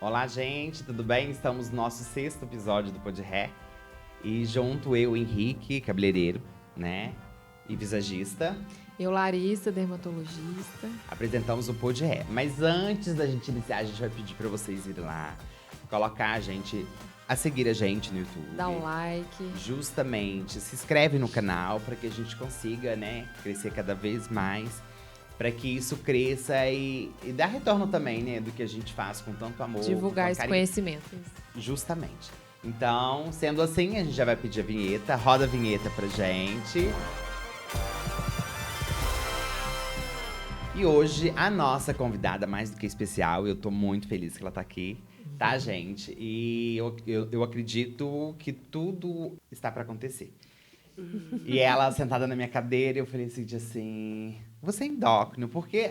Olá, gente, tudo bem? Estamos no nosso 6º episódio do Pod Ré. E junto eu, Henrique, cabeleireiro, né? E visagista. Eu, Larissa, dermatologista. Apresentamos o Pod Ré. Mas antes da gente iniciar, a gente vai pedir pra vocês irem lá, colocar a seguir a gente no YouTube. Dá um like. Justamente, se inscreve no canal para que a gente consiga, né, crescer cada vez mais. Para que isso cresça e dá retorno também, né, do que a gente faz com tanto amor. Divulgar esse conhecimento. Justamente. Então, sendo assim, a gente já vai pedir a vinheta. Roda a vinheta pra gente. E hoje, a nossa convidada mais do que especial, eu tô muito feliz que ela tá aqui, tá, gente? E eu acredito que tudo está para acontecer. E ela sentada na minha cadeira, eu falei assim, você é endócrino, porque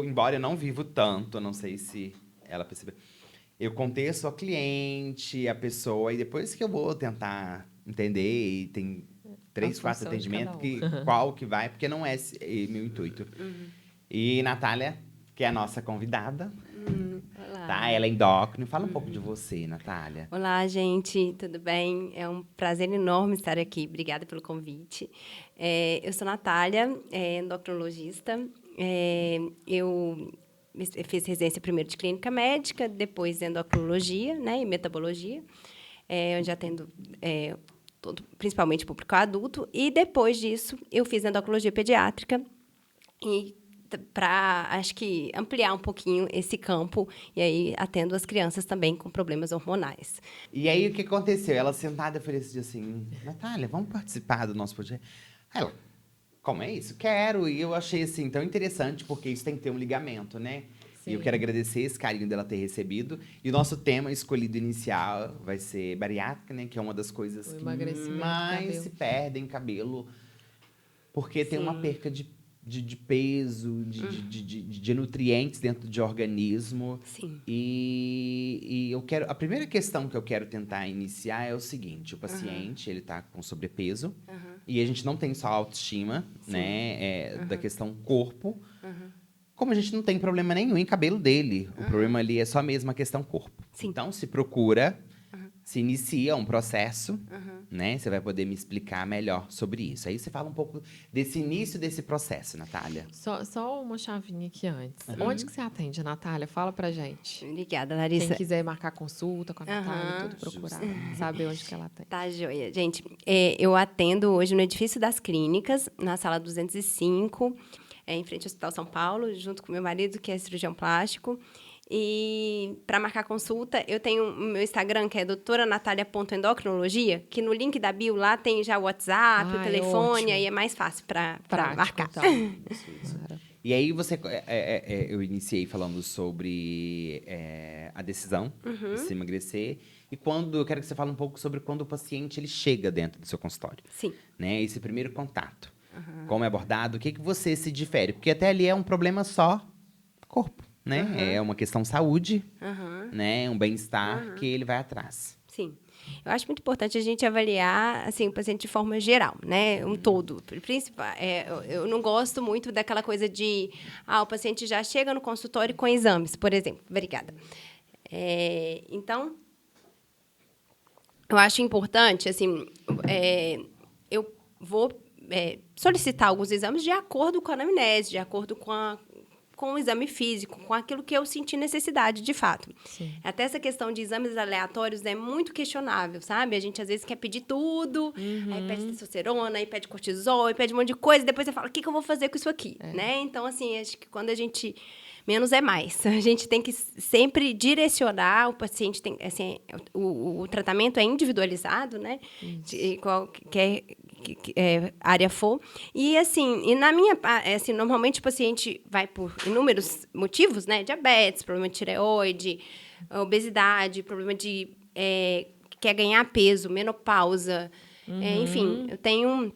embora eu não vivo tanto, não sei se ela percebeu, eu contesto a cliente, a pessoa, e depois que eu vou tentar entender, e tem 3, 4 atendimentos, qual que vai, porque não é meu intuito. E Natália, que é a nossa convidada, Olá. tá? Ela é endócrino. Fala um pouco de você, Natália. Olá, gente, tudo bem? É um prazer enorme estar aqui. Obrigada pelo convite. Eu sou Natália, endocrinologista. Eu fiz residência primeiro de clínica médica, depois endocrinologia, né, e metabologia, onde atendo principalmente público adulto. E depois disso, eu fiz endocrinologia pediátrica e para, acho que, ampliar um pouquinho esse campo. E aí, atendo as crianças também com problemas hormonais. E aí, o que aconteceu? Ela sentada, eu falei assim, Natália, vamos participar do nosso projeto? Aí ela, como é isso? Quero. E eu achei, assim, tão interessante, porque isso tem que ter um ligamento, né? Sim. E eu quero agradecer esse carinho dela ter recebido. E o nosso tema escolhido inicial vai ser bariátrica, né? Que é uma das coisas que mais se perde em cabelo. Porque tem uma perca de peso, de nutrientes dentro de organismo. Sim. E eu quero... A primeira questão que eu quero tentar iniciar é o seguinte. O paciente, ele tá com sobrepeso. E a gente não tem só autoestima, né? Da questão corpo. Como a gente não tem problema nenhum em cabelo dele. O problema ali é só mesmo a questão corpo. Sim. Então, se procura... Se inicia um processo, né? Você vai poder me explicar melhor sobre isso. Aí você fala um pouco desse início desse processo, Natália. Só uma chavinha aqui antes. Onde que você atende, Natália? Fala pra gente. Obrigada, Larissa. Quem quiser marcar consulta com a Natália, tudo procurar, saber onde que ela atende. Tá, joia. Gente, eu atendo hoje no Edifício das Clínicas, na sala 205, em frente ao Hospital São Paulo, junto com meu marido, que é cirurgião plástico. E para marcar consulta, eu tenho o meu Instagram, que é doutoranatalia.endocrinologia, que no link da bio lá tem já o WhatsApp, o telefone, aí é mais fácil para marcar. Então. Isso. E aí eu iniciei falando sobre a decisão de se emagrecer. E eu quero que você fale um pouco sobre quando o paciente ele chega dentro do seu consultório. Sim. Né? Esse primeiro contato. Como é abordado, o que você se difere? Porque até ali é um problema só corpo. Né? É uma questão saúde, né? Um bem-estar que ele vai atrás. Sim. Eu acho muito importante a gente avaliar assim, o paciente de forma geral, né? Um todo. Eu não gosto muito daquela coisa de... o paciente já chega no consultório com exames, por exemplo. Obrigada. Então, eu acho importante, assim... eu vou solicitar alguns exames de acordo com a anamnese, de acordo com o exame físico, com aquilo que eu senti necessidade, de fato. Sim. Até essa questão de exames aleatórios é muito questionável, sabe? A gente, às vezes, quer pedir tudo, aí pede testosterona, aí pede cortisol, aí pede um monte de coisa, e depois você fala, o que eu vou fazer com isso aqui? Né? Então, assim, acho que quando a gente... Menos é mais. A gente tem que sempre direcionar o paciente. O tratamento é individualizado, né? De qualquer área for. E, assim, normalmente o paciente vai por inúmeros motivos, né? Diabetes, problema de tireoide, obesidade, problema de... quer ganhar peso, menopausa. Enfim, eu tenho...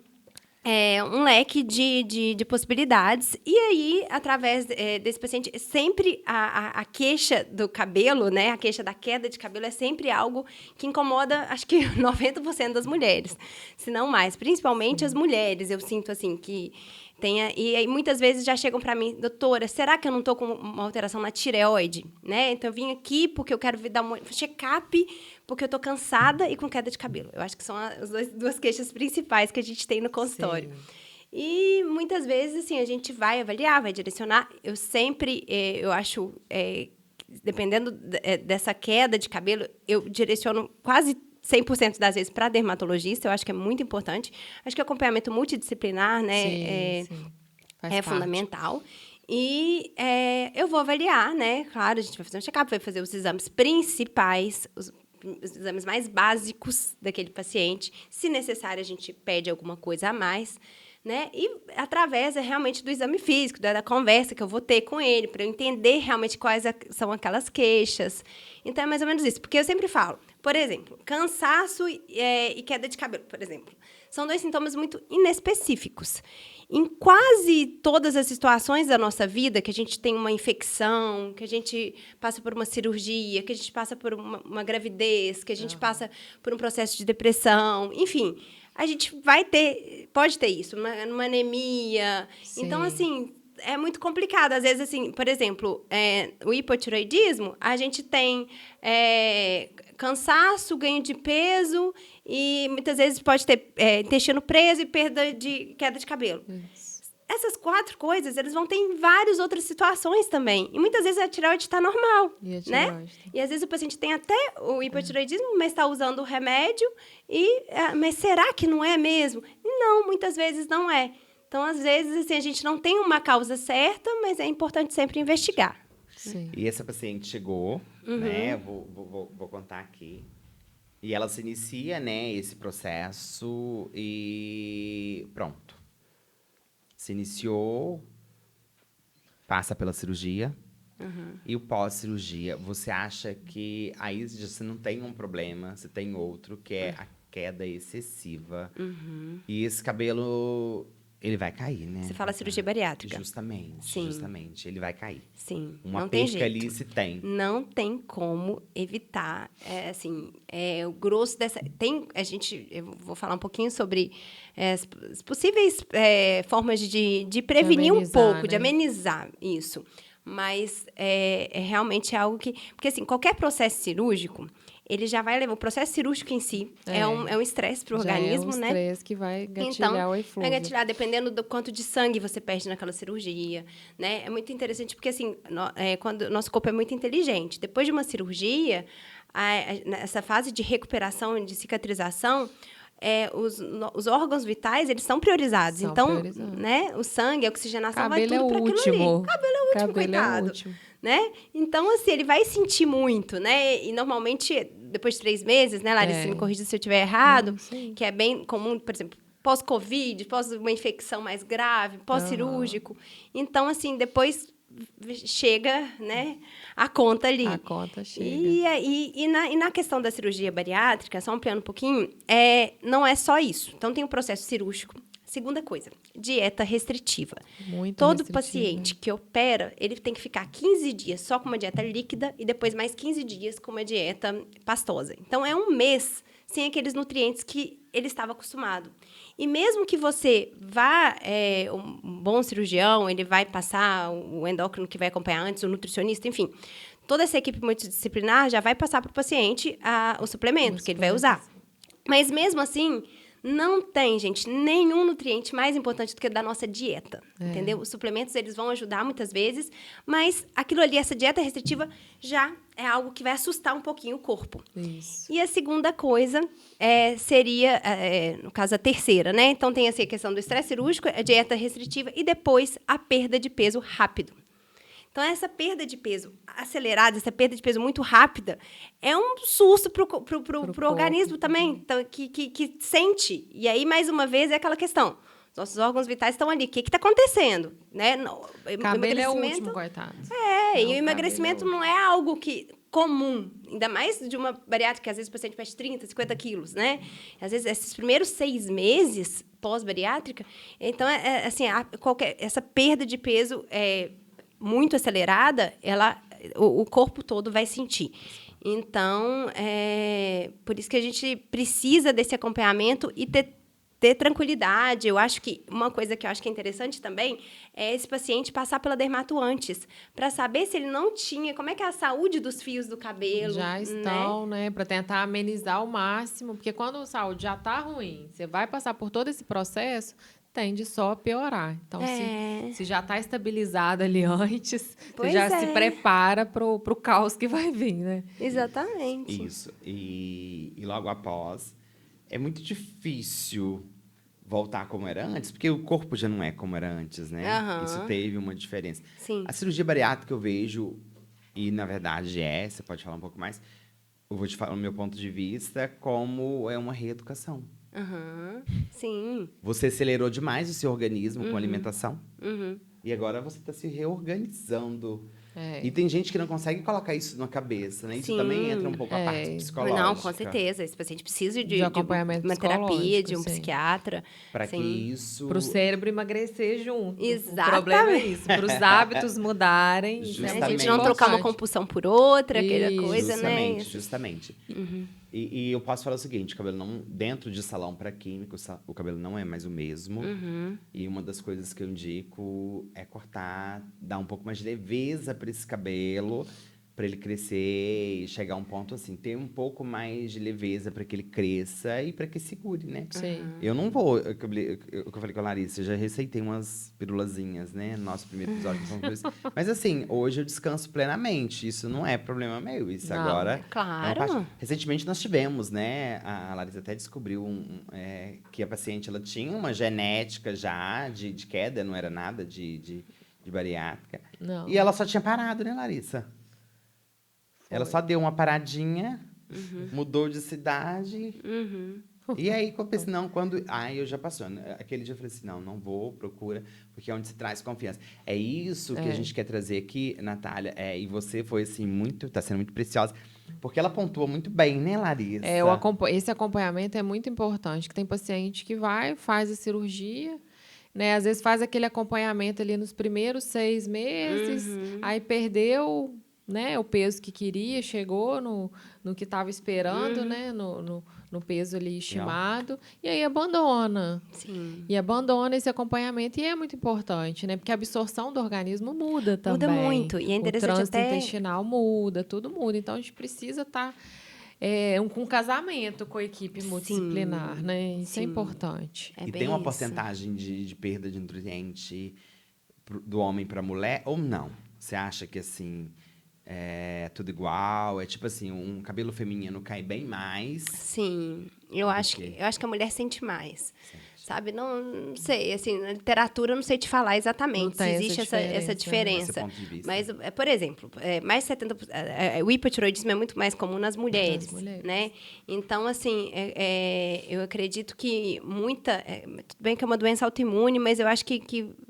um leque de possibilidades. E aí, através desse paciente, sempre a queixa do cabelo, né? A queixa da queda de cabelo é sempre algo que incomoda, acho que 90% das mulheres, se não mais. Principalmente as mulheres. Eu sinto, assim, que E aí, muitas vezes já chegam para mim, doutora, será que eu não estou com uma alteração na tireoide? Né? Então, eu vim aqui porque eu quero dar um check-up, porque eu estou cansada e com queda de cabelo. Eu acho que são as duas queixas principais que a gente tem no consultório. Sim. E, muitas vezes, assim, a gente vai avaliar, vai direcionar. Eu sempre, eu acho, dependendo dessa queda de cabelo, eu direciono quase 100% das vezes para dermatologista, eu acho que é muito importante. Acho que o acompanhamento multidisciplinar, né, sim. É fundamental. E eu vou avaliar, né, claro, a gente vai fazer um check-up, vai fazer os exames principais, os exames mais básicos daquele paciente. Se necessário, a gente pede alguma coisa a mais, né? E através realmente do exame físico, da conversa que eu vou ter com ele, para eu entender realmente quais são aquelas queixas. Então, é mais ou menos isso. Porque eu sempre falo, por exemplo, cansaço e queda de cabelo, por exemplo. São 2 sintomas muito inespecíficos. Em quase todas as situações da nossa vida, que a gente tem uma infecção, que a gente passa por uma cirurgia, que a gente passa por uma gravidez, que a gente passa por um processo de depressão, enfim, a gente pode ter isso, uma anemia. Sim. Então, assim, é muito complicado. Às vezes, assim, por exemplo, o hipotireoidismo, a gente tem cansaço, ganho de peso e muitas vezes pode ter intestino preso e queda de cabelo. Isso. Essas 4 coisas, eles vão ter em várias outras situações também. E muitas vezes a tireoide está normal, né? E às vezes o paciente tem até o hipotireoidismo, mas está usando o remédio. Mas será que não é mesmo? Não, muitas vezes não é. Então, às vezes, assim, a gente não tem uma causa certa, mas é importante sempre investigar. Sim. E essa paciente chegou, né? Vou contar aqui. E ela se inicia, né, esse processo e pronto. Se iniciou, passa pela cirurgia. E o pós-cirurgia, você acha que aí você não tem um problema, você tem outro, que é a queda excessiva. E esse cabelo, ele vai cair, né? Você fala cirurgia bariátrica. Justamente, Sim. Justamente. Ele vai cair. Sim, uma não tem perca jeito. ali se tem. Não tem como evitar. O grosso dessa... Eu vou falar um pouquinho sobre as possíveis formas de prevenir um pouco, né? de amenizar isso. Mas realmente algo que... Porque, assim, qualquer processo cirúrgico, ele já vai levar... O processo cirúrgico em si é um estresse para o organismo, né? É um estresse que vai gatilhar o eflúvio. Vai gatilhar, dependendo do quanto de sangue você perde naquela cirurgia, né? É muito interessante porque, assim, quando o nosso corpo é muito inteligente. Depois de uma cirurgia, essa fase de recuperação, de cicatrização, os órgãos vitais, eles são priorizados. Né? O sangue, a oxigenação vai tudo para aquilo ali. Cabelo é o último, coitado. Né? Então, assim, ele vai sentir muito, né? E, normalmente, depois de 3 meses, né, Larissa, me corrija se eu estiver errado, que é bem comum, por exemplo, pós-Covid, pós uma infecção mais grave, pós-cirúrgico. Então, assim, depois chega, né, a conta ali. A conta chega. E na questão da cirurgia bariátrica, só ampliando um pouquinho, não é só isso. Então, tem o processo cirúrgico. Segunda coisa, dieta restritiva. Todo paciente que opera, ele tem que ficar 15 dias só com uma dieta líquida e depois mais 15 dias com uma dieta pastosa. Então, é um mês sem aqueles nutrientes que ele estava acostumado. E mesmo que você vá, um bom cirurgião, ele vai passar o endócrino que vai acompanhar antes, o nutricionista, enfim, toda essa equipe multidisciplinar já vai passar para o paciente o suplemento que ele vai usar. Mas mesmo assim, não tem, gente, nenhum nutriente mais importante do que da nossa dieta, entendeu? Os suplementos, eles vão ajudar muitas vezes, mas aquilo ali, essa dieta restritiva, já é algo que vai assustar um pouquinho o corpo. Isso. E a segunda coisa seria, no caso, a terceira, né? Então, tem assim, a questão do estresse cirúrgico, a dieta restritiva e depois a perda de peso rápido. Então, essa perda de peso acelerada, essa perda de peso muito rápida, é um susto pro organismo também, então, que sente. E aí, mais uma vez, é aquela questão. Nossos órgãos vitais estão ali. O que está acontecendo? Né? Cabelo é o último, coitado. E o emagrecimento não é algo comum. Ainda mais de uma bariátrica, que às vezes o paciente perde 30, 50 quilos, né? Às vezes, esses primeiros 6 meses pós-bariátrica, então, assim, essa perda de peso muito acelerada, o corpo todo vai sentir. Então, por isso que a gente precisa desse acompanhamento e ter ter tranquilidade. Eu acho que uma coisa que eu acho que é interessante também é esse paciente passar pela dermato antes, para saber se ele não tinha, como é que é a saúde dos fios do cabelo. Já estão, né? Para tentar amenizar ao máximo, porque quando a saúde já está ruim, você vai passar por todo esse processo, tende só a piorar. Então, se já está estabilizado ali antes, Pois você já é. se prepara para o caos que vai vir, né? Exatamente. Isso. E logo após, é muito difícil voltar como era antes, porque o corpo já não é como era antes, né? Aham. Isso teve uma diferença. Sim. A cirurgia bariátrica eu vejo, e na verdade você pode falar um pouco mais, eu vou te falar o meu ponto de vista, como é uma reeducação. Aham. Sim. Você acelerou demais o seu organismo com a alimentação, Uhum. e agora você está se reorganizando. É. E tem gente que não consegue colocar isso na cabeça, né? Isso Sim. também entra um pouco a parte psicológica. Não, com certeza. Esse paciente precisa De acompanhamento uma terapia, de um psicológico, sim. psiquiatra. Para que Sim. isso... Para o cérebro emagrecer junto. Exatamente. O problema é isso. Para os hábitos mudarem. Né? Justamente. A gente não trocar uma compulsão por outra, aquela Isso. coisa, Justamente, né? justamente. E eu posso falar o seguinte, o cabelo não... Dentro de salão para químico, o cabelo não é mais o mesmo. E uma das coisas que eu indico é cortar, dar um pouco mais de leveza para esse cabelo, para ele crescer e chegar a um ponto assim, ter um pouco mais de leveza para que ele cresça e para que segure, né? Sim. Eu não vou... O que eu falei com a Larissa, eu já receitei umas pirulazinhas, né? No nosso primeiro episódio. Mas assim, hoje eu descanso plenamente. Isso não é problema meu. Isso Não, agora... Claro. É uma parte... Recentemente nós tivemos, né? A Larissa até descobriu que a paciente ela tinha uma genética já de queda, não era nada de bariátrica. Não. E ela só tinha parado, né, Larissa? Ela só deu uma paradinha, mudou de cidade. E aí, eu pensei, não, quando... Aí eu já passou. Aquele dia eu falei assim, não vou, procura, porque é onde se traz confiança. É isso que a gente quer trazer aqui, Natália. E você foi, assim, tá sendo muito preciosa. Porque ela pontua muito bem, né, Larissa? Esse acompanhamento é muito importante, que tem paciente que faz a cirurgia, né? Às vezes faz aquele acompanhamento ali nos primeiros 6 meses, aí perdeu, né, o peso que queria, chegou no que estava esperando, né, no peso ali estimado, e aí abandona. Sim. E abandona esse acompanhamento, e é muito importante, né? Porque a absorção do organismo muda também. Muda muito, e é interessante o trânsito até... intestinal muda, tudo muda. Então, a gente precisa estar com um casamento com a equipe multidisciplinar, né? Isso é importante. E bem tem uma isso. porcentagem de perda de nutriente do homem para a mulher ou não? Você acha que, assim, é tudo igual? É tipo assim, um cabelo feminino cai bem mais? Sim, eu acho que a mulher sente mais. Sabe? Não sei, assim, na literatura eu não sei te falar exatamente se existe essa diferença. Esse ponto de vista. Mas, por exemplo, mais 70%, o hipotiroidismo é muito mais comum nas mulheres, né? Então, assim, eu acredito que tudo bem que é uma doença autoimune, mas eu acho que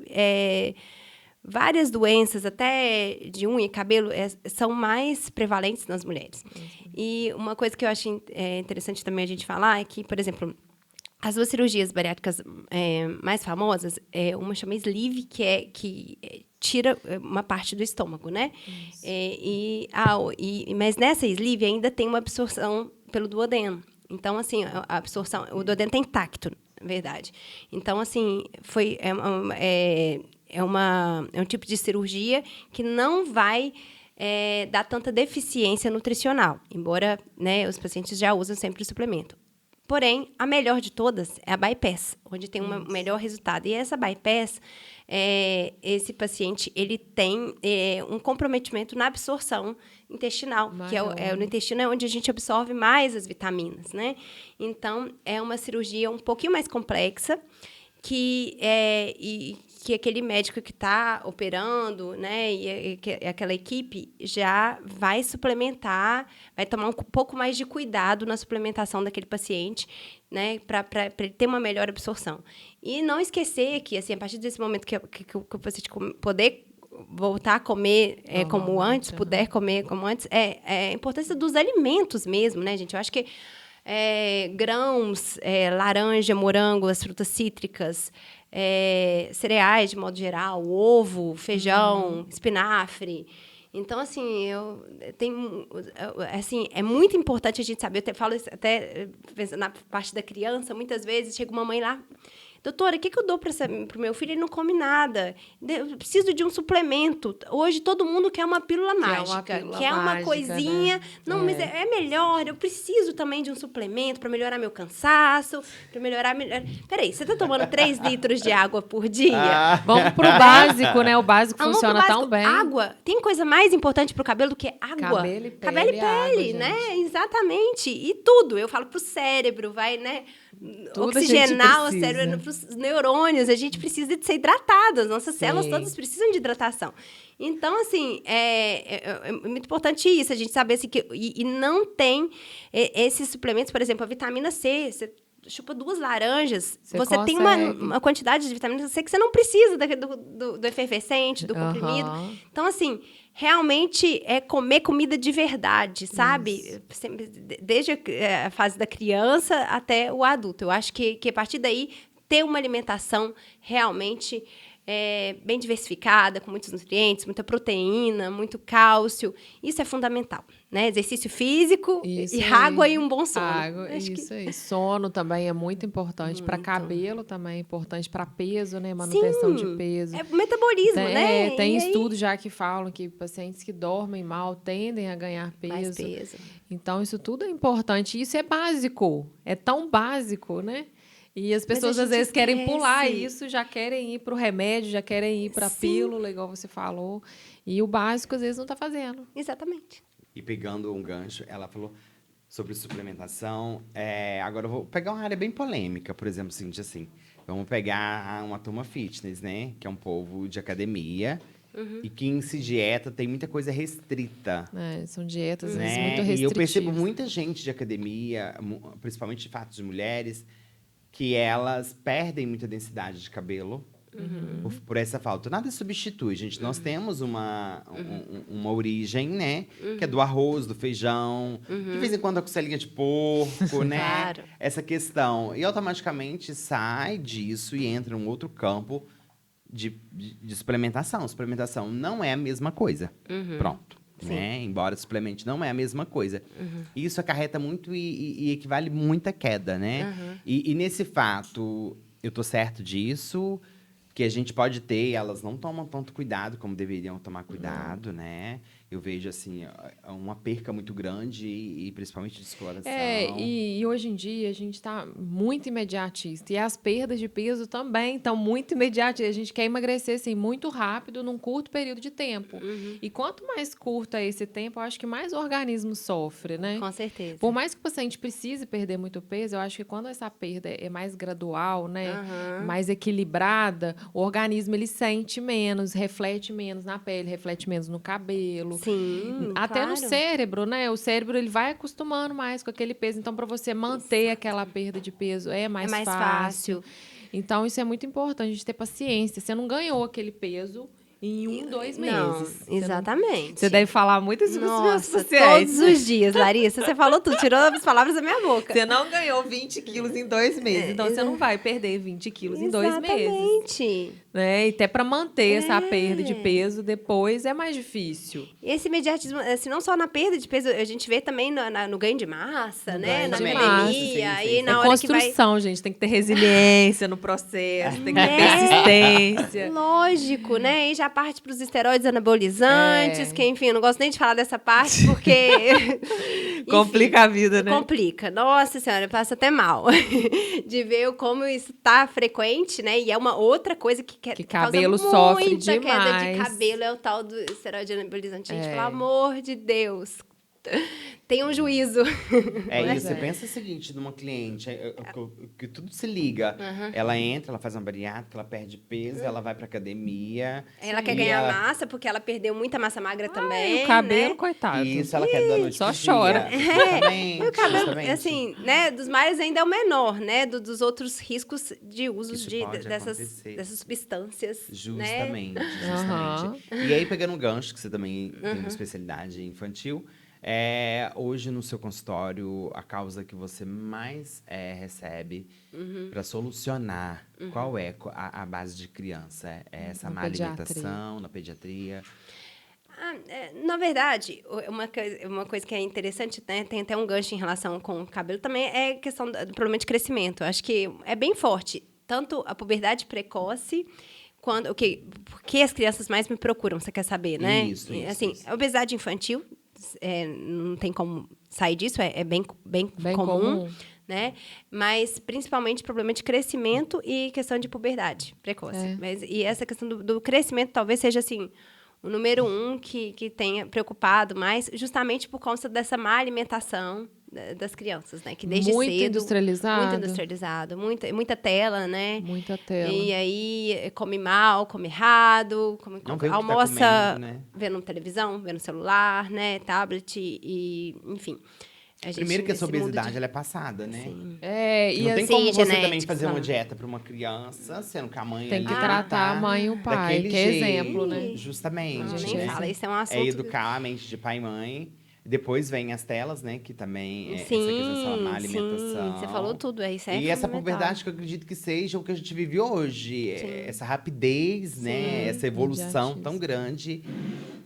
várias doenças, até de unha e cabelo, são mais prevalentes nas mulheres. E uma coisa que eu acho interessante também a gente falar é que, por exemplo, as 2 cirurgias bariátricas mais famosas, uma chama sleeve, que tira uma parte do estômago, né? Mas nessa sleeve ainda tem uma absorção pelo duodeno. Então, assim, a absorção... O duodeno está intacto, na verdade. Então, assim, é um tipo de cirurgia que não vai dar tanta deficiência nutricional, embora, né, os pacientes já usam sempre o suplemento. Porém, a melhor de todas é a bypass, onde tem um melhor resultado. E essa bypass, esse paciente ele tem um comprometimento na absorção intestinal, que no intestino é onde a gente absorve mais as vitaminas, né? Então, é uma cirurgia um pouquinho mais complexa, que aquele médico que está operando, né, e aquela equipe já vai suplementar, vai tomar um pouco mais de cuidado na suplementação daquele paciente, né, para ele ter uma melhor absorção. E não esquecer que, assim, a partir desse momento que o paciente poder voltar a comer como antes, puder comer como antes, a importância dos alimentos mesmo, né, gente? Eu acho que grãos, laranja, morango, as frutas cítricas, cereais de modo geral, ovo, feijão, espinafre. Então, assim, assim, é muito importante a gente saber. Eu falo isso até na parte da criança, muitas vezes chega uma mãe lá, doutora, o que eu dou para o meu filho? Ele não come nada. Eu preciso de um suplemento. Hoje todo mundo quer uma pílula mágica. Quer uma coisinha. Né? Não, mas é melhor. Eu preciso também de um suplemento para melhorar meu cansaço, para melhorar... Peraí, você está tomando 3 litros de água por dia? Vamos pro básico, né? O básico funciona tão bem. Água. Tem coisa mais importante pro cabelo do que água? Cabelo e pele. Cabelo e pele, água, né? Exatamente. E tudo. Eu falo pro cérebro, vai, né? Tudo oxigenar o cérebro para os neurônios. A gente precisa de ser hidratado. As nossas células todas precisam de hidratação. Então, assim, é muito importante isso. A gente saber assim, e não tem esses suplementos, por exemplo, a vitamina C. Você chupa 2 laranjas, você tem uma quantidade de vitamina C que você não precisa do efervescente, do comprimido. Então, assim, realmente é comer comida de verdade, sabe? Desde a fase da criança até o adulto. Eu acho que a partir daí, ter uma alimentação realmente bem diversificada, com muitos nutrientes, muita proteína, muito cálcio. Isso é fundamental, né? Exercício físico, e água e um bom sono. Água, aí. Sono também é muito importante. Para cabelo também é importante. Para peso, né? Manutenção de peso. É metabolismo, né? Tem estudos já que falam que pacientes que dormem mal tendem a ganhar peso. Mais peso. Então, isso tudo é importante. Isso é básico. É tão básico, né? E as pessoas, às vezes, querem pular isso, já querem ir para o remédio, já querem ir para a pílula, igual você falou. E o básico, às vezes, não está fazendo. Exatamente. E pegando um gancho, ela falou sobre suplementação. Agora, eu vou pegar uma área bem polêmica, por exemplo, assim, vamos pegar uma turma fitness, né? Que é um povo de academia. E que se dieta tem muita coisa restrita. São dietas, às né? vezes, muito restritivas. E eu percebo muita gente de academia, principalmente de fato de mulheres, que elas perdem muita densidade de cabelo por essa falta. Nada substitui, gente. Nós temos uma origem, né? Que é do arroz, do feijão. De vez em quando a costelinha de porco, né? Claro. Essa questão. E automaticamente sai disso e entra em um outro campo de suplementação. Suplementação não é a mesma coisa. Pronto. Né? Embora suplemente não é a mesma coisa. Isso acarreta muito e equivale muita queda, né? E nesse fato, eu tô certo disso, que a gente pode ter, elas não tomam tanto cuidado como deveriam tomar cuidado, né? Eu vejo, assim, uma perca muito grande e principalmente de exploração. E hoje em dia a gente está muito imediatista. E as perdas de peso também estão muito imediatistas. A gente quer emagrecer, assim, muito rápido, num curto período de tempo. E quanto mais curto é esse tempo, eu acho que mais o organismo sofre, né? Com certeza. Por mais que o paciente precise perder muito peso, eu acho que quando essa perda é mais gradual, né? Mais equilibrada, o organismo, ele sente menos, reflete menos na pele, reflete menos no cabelo. Sim, até no cérebro, né? O cérebro, ele vai acostumando mais com aquele peso. Então, para você manter aquela perda de peso, é mais fácil. Então, isso é muito importante, a gente ter paciência. Você não ganhou aquele peso em 2 meses. Não, exatamente. Você deve falar muito isso para os meus pacientes. Todos os dias, Larissa. Você falou tudo, tirou as palavras da minha boca. Você não ganhou 20 quilos em 2 meses. Então, você não vai perder 20 quilos em 2 meses. Exatamente. Né? E até para manter essa perda de peso depois é mais difícil. Esse imediatismo, assim, não só na perda de peso, a gente vê também no ganho de massa, né? Na academia. E na hora construção, que vai... gente. Tem que ter resiliência no processo, tem que ter persistência. Lógico, né? E já parte para os esteroides anabolizantes, que, enfim, eu não gosto nem de falar dessa parte, porque... Complica a vida, né? Complica. Nossa Senhora, passa até mal. De ver como isso tá frequente, né? E é uma outra coisa que cabelo causa sofre muita demais. queda de cabelo, é o tal do esteroide anabolizante. Gente, pelo amor de Deus, tenha um juízo. Isso, você pensa o seguinte, numa cliente, que tudo se liga. Ela entra, ela faz uma bariátrica, ela perde peso, ela vai pra academia. Ela quer ganhar massa, porque ela perdeu muita massa magra também. O cabelo, né? coitado. Isso, ela quer dar noite só pro chora. Dia. O cabelo, assim, né, dos males ainda é o menor, né, dos outros riscos de usos dessas substâncias. Justamente, né? Justamente. E aí, pegando um gancho, que você também tem uma especialidade infantil, hoje no seu consultório, a causa que você mais recebe para solucionar, qual é a base de criança? É essa má alimentação, na pediatria? Na verdade, uma coisa que é interessante, né, tem até um gancho em relação com o cabelo, também é a questão do problema de crescimento. Acho que é bem forte. Tanto a puberdade precoce, porque as crianças mais me procuram, você quer saber, né? Isso. A obesidade infantil, não tem como sair disso, é bem comum. Né? Mas, principalmente, problema de crescimento e questão de puberdade precoce. E essa questão do crescimento talvez seja, assim, o número 1 que tenha preocupado mais, justamente por conta dessa má alimentação das crianças, né? Que desde muito cedo... industrializado. Muito industrializado. Muita tela, né? Muita tela. E aí, come mal, come errado, almoça tá comendo, né? vendo televisão, vendo celular, né? Tablet enfim... Primeiro que essa obesidade ela é passada, né? Sim. Não tem como você genético, também fazer uma dieta para uma criança, sendo que a mãe tem que ali tratar tá a mãe e o pai, daquele que é jeito, exemplo, né? Justamente. Não, nem né? fala, isso é um assunto... É educar a mente de pai e mãe. Depois vem as telas, né? Que também essa questão da má alimentação. Sim, você falou tudo, isso é E essa fundamental. puberdade que eu acredito que seja o que a gente vive hoje. Essa rapidez, né? Essa evolução tão grande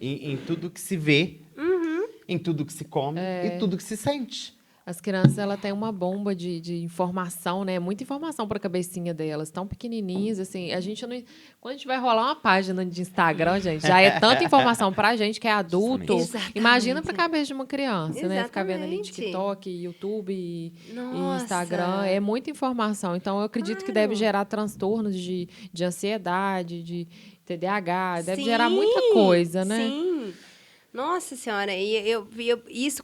em tudo que se vê, em tudo que se come e tudo que se sente. As crianças, ela tem uma bomba de informação, né? Muita informação para a cabecinha delas, tão pequenininhas, assim. A gente não... Quando a gente vai rolar uma página de Instagram, gente, já é tanta informação para a gente que é adulto. Exatamente. Imagina para a cabeça de uma criança, né? Ficar vendo ali Exatamente. TikTok, YouTube e Nossa. Instagram. É muita informação. Então, eu acredito que deve gerar transtornos de ansiedade, de TDAH. Deve gerar muita coisa, né? Sim. Nossa Senhora,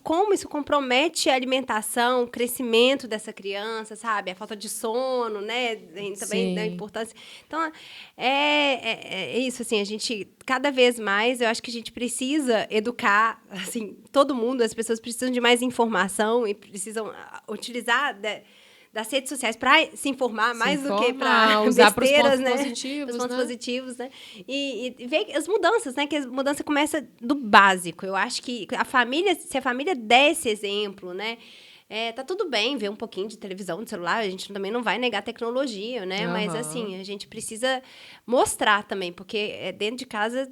como isso compromete a alimentação, o crescimento dessa criança, sabe? A falta de sono, né? Também da importância. Então, é isso, assim, a gente, cada vez mais, eu acho que a gente precisa educar, assim, todo mundo, as pessoas precisam de mais informação e precisam utilizar das redes sociais para se informar mais do que para usar besteiras, para os pontos né? positivos, Os pontos né? positivos, né? E ver as mudanças, né? Que a mudança começa do básico. Eu acho que se a família der esse exemplo, né? Tá tudo bem ver um pouquinho de televisão, de celular, a gente também não vai negar a tecnologia, né? Mas, assim, a gente precisa mostrar também, porque dentro de casa...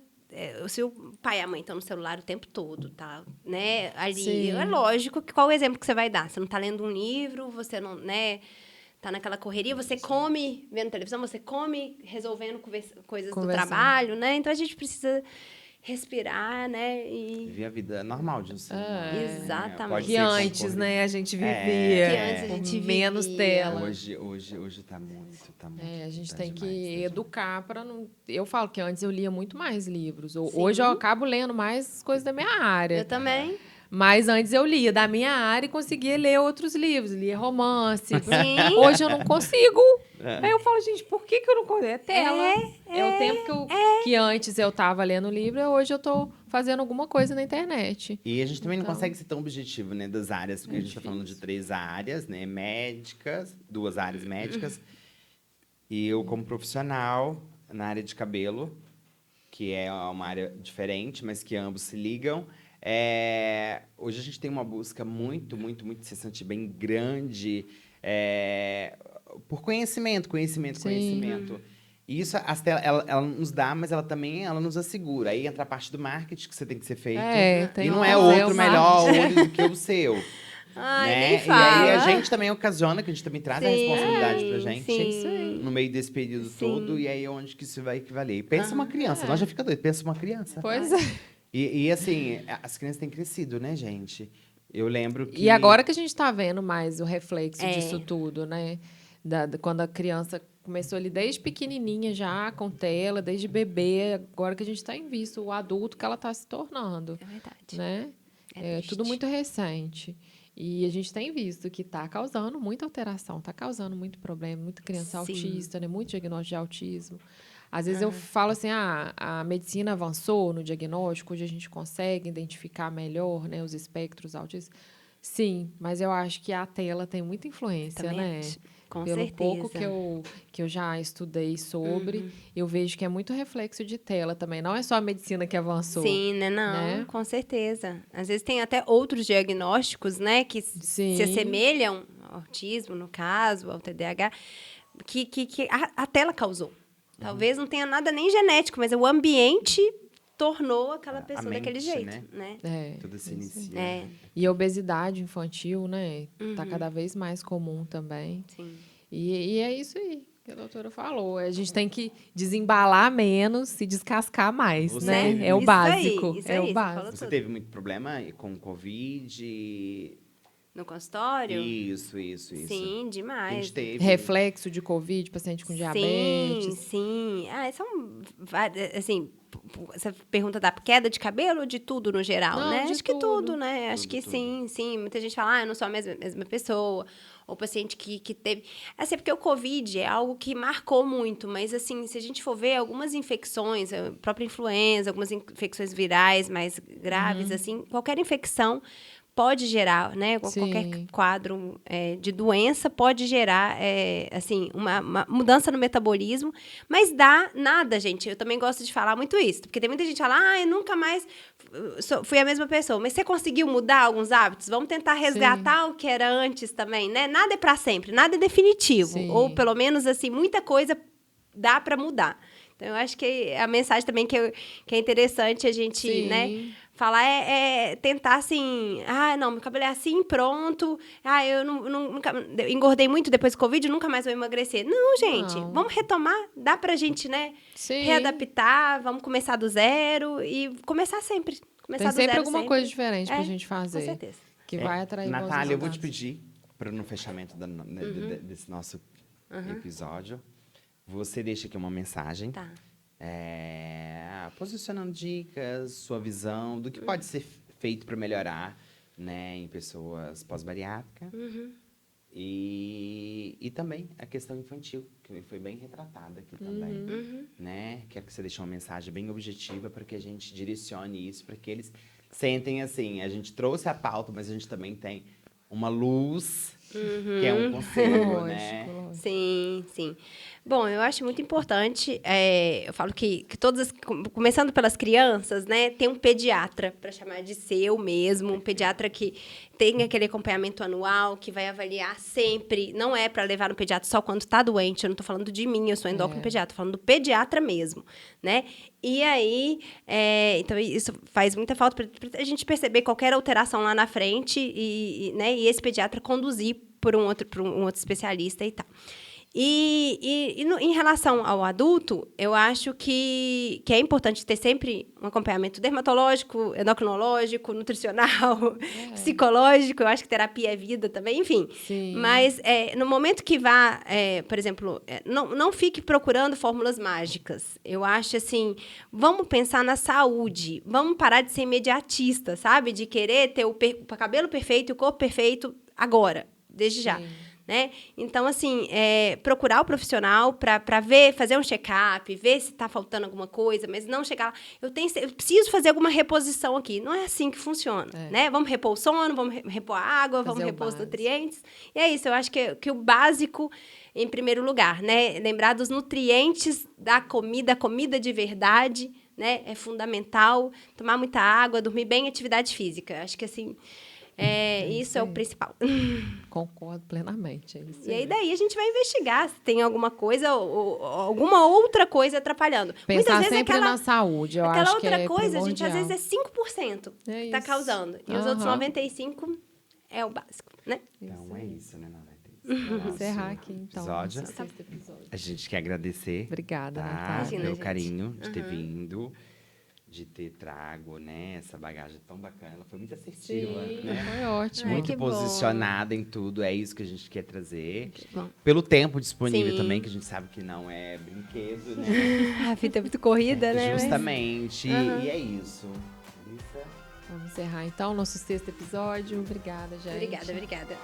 se o pai e a mãe estão no celular o tempo todo, tá? Né? Ali, é lógico que qual o exemplo que você vai dar? Você não tá lendo um livro, você não, né? Tá naquela correria, você come vendo televisão, você come resolvendo coisas do trabalho, né? Então, a gente precisa respirar, né? E viver a vida normal de um ser humano. Exatamente. Que antes, né, a gente vivia. Que antes a gente menos vivia. tela. Hoje tá muito. A gente tá tem demais, que tá educar para não... Eu falo que antes eu lia muito mais livros. Hoje eu acabo lendo mais coisas da minha área. Eu também. Mas antes eu lia da minha área e conseguia ler outros livros. Lia romance. Sim. Hoje eu não consigo. Aí eu falo, gente, por que eu não consigo? É tela. É o tempo que antes eu estava lendo livro e hoje eu estou fazendo alguma coisa na internet. E a gente também não consegue ser tão objetivo, né, das áreas, porque a gente está falando de 3 áreas, né, médicas, 2 áreas médicas, e eu como profissional na área de cabelo, que é uma área diferente, mas que ambos se ligam. Hoje a gente tem uma busca muito incessante, bem grande, por conhecimento. E isso, ela nos dá, mas ela também nos assegura. Aí entra a parte do marketing que você tem que ser feito. E não é outro melhor do que o seu. Ai, né? nem fala. E aí a gente também ocasiona, que a gente também traz a responsabilidade pra gente. Sim. No meio desse período todo. E aí onde que isso vai equivaler? E pensa uma criança. Nós já fica doido. Pensa uma criança. Pois é. E assim, as crianças têm crescido, né, gente? Eu lembro que... E agora que a gente está vendo mais o reflexo disso tudo, né? Quando a criança começou ali desde pequenininha já, com tela, desde bebê, agora que a gente está em vista o adulto que ela está se tornando. É verdade. Né? É tudo muito recente. E a gente tem visto que está causando muita alteração, está causando muito problema, muita criança autista, né? Muito diagnóstico de autismo. Às vezes eu falo assim, a medicina avançou no diagnóstico, hoje a gente consegue identificar melhor, né, os espectros autistas. Sim, mas eu acho que a tela tem muita influência, né? Com Pelo certeza. pouco que eu já estudei sobre, eu vejo que é muito reflexo de tela também. Não é só a medicina que avançou. Sim, né? Não, né? Com certeza. Às vezes tem até outros diagnósticos, né? Que se assemelham ao autismo, no caso, ao TDAH, que a tela causou. Talvez não tenha nada nem genético, mas o ambiente tornou aquela pessoa mente, daquele jeito, né? Tudo se inicia. E a obesidade infantil, né? Tá cada vez mais comum também. Sim. E é isso aí que a doutora falou. A gente tem que desembalar menos e descascar mais, Você né? teve- É o Isso básico. aí, isso é aí, o você básico. falou Você tudo. teve muito problema com Covid? No consultório? Isso. Sim, A demais. gente teve. Reflexo de Covid, paciente com diabetes. Sim. São várias, assim, essa pergunta da queda de cabelo ou de tudo no geral, Não, né? de Acho que tudo, tudo. né? Acho que sim. Muita gente fala, eu não sou a mesma pessoa. Ou paciente que teve... Assim, porque o Covid é algo que marcou muito, mas assim, se a gente for ver algumas infecções, a própria influenza, algumas infecções virais mais graves, assim, qualquer infecção pode gerar, né? Qualquer Sim. quadro de doença pode gerar, assim, uma mudança no metabolismo. Mas dá nada, gente. Eu também gosto de falar muito isso. Porque tem muita gente que fala, eu nunca mais fui a mesma pessoa. Mas você conseguiu mudar alguns hábitos? Vamos tentar resgatar o que era antes também, né? Nada é para sempre, nada é definitivo. Sim. Ou, pelo menos, assim, muita coisa dá para mudar. Então, eu acho que a mensagem também que é interessante a gente, Sim. né, falar é tentar assim, não, meu cabelo é assim, pronto. Eu nunca engordei muito depois do Covid, nunca mais vou emagrecer. Não, gente, Não. vamos retomar, dá pra gente, né, Sim. readaptar, vamos começar do zero e começar sempre. Começar Tem do sempre zero alguma coisa diferente pra gente fazer. Com certeza. Que vai atrair bons Natália, eu vou te resultados. pedir, no fechamento desse nosso episódio, você deixa aqui uma mensagem. Tá. Posicionando dicas, sua visão do que pode ser feito para melhorar, né, em pessoas pós-bariátricas. E também a questão infantil, que foi bem retratada aqui também. Né? Quero que você deixe uma mensagem bem objetiva para que a gente direcione isso, para que eles sentem assim, a gente trouxe a pauta, mas a gente também tem uma luz, que é um conselho, né? Lógico. Sim. Bom, eu acho muito importante, eu falo que todas, começando pelas crianças, né, tem um pediatra, para chamar de seu mesmo, um pediatra que tem aquele acompanhamento anual, que vai avaliar sempre, não é para levar no pediatra só quando está doente, eu não estou falando de mim, eu sou endócrino-pediatra, estou falando do pediatra mesmo, né? E aí, então isso faz muita falta para a gente perceber qualquer alteração lá na frente né, e esse pediatra conduzir por um outro especialista e tal. Em relação ao adulto, eu acho que é importante ter sempre um acompanhamento dermatológico, endocrinológico, nutricional, psicológico. Eu acho que terapia é vida também, enfim. Sim. Mas no momento que vá, por exemplo, não fique procurando fórmulas mágicas. Eu acho assim, vamos pensar na saúde, vamos parar de ser imediatista, sabe? De querer ter o cabelo perfeito e o corpo perfeito agora, desde já. Né? Então, assim, procurar o profissional para ver, fazer um check-up, ver se está faltando alguma coisa, mas não chegar lá, eu preciso fazer alguma reposição aqui. Não é assim que funciona, né? Vamos repor o sono, vamos repor a água, vamos repor os nutrientes. E é isso, eu acho que o básico, em primeiro lugar, né? Lembrar dos nutrientes da comida, a comida de verdade, né? É fundamental. Tomar muita água, dormir bem, atividade física. Acho que, assim... isso é o principal. Concordo plenamente. É isso E aí daí a gente vai investigar se tem alguma coisa ou alguma outra coisa atrapalhando. Pensar Muitas vezes sempre na saúde, eu acho que é outra coisa, a gente às primordial. vezes é 5% que está causando. E os outros 95% é o básico, né? Então é isso, né, Natália? Vamos encerrar aqui, então. Episódio. Nosso sexto episódio. A gente quer agradecer. Obrigada, tá? Natália. Imagina, Pelo gente. carinho de ter vindo, de ter trago, né, essa bagagem tão bacana. Ela foi muito assertiva, né? Foi ótimo. Ai, Muito que bom. posicionada em tudo, é isso que a gente quer trazer. bom. Pelo tempo disponível Sim. também, que a gente sabe que não é brinquedo, né? A vida é muito corrida, né? Justamente, e é isso. Vamos encerrar, então, nosso sexto episódio. Obrigada, gente. Obrigada.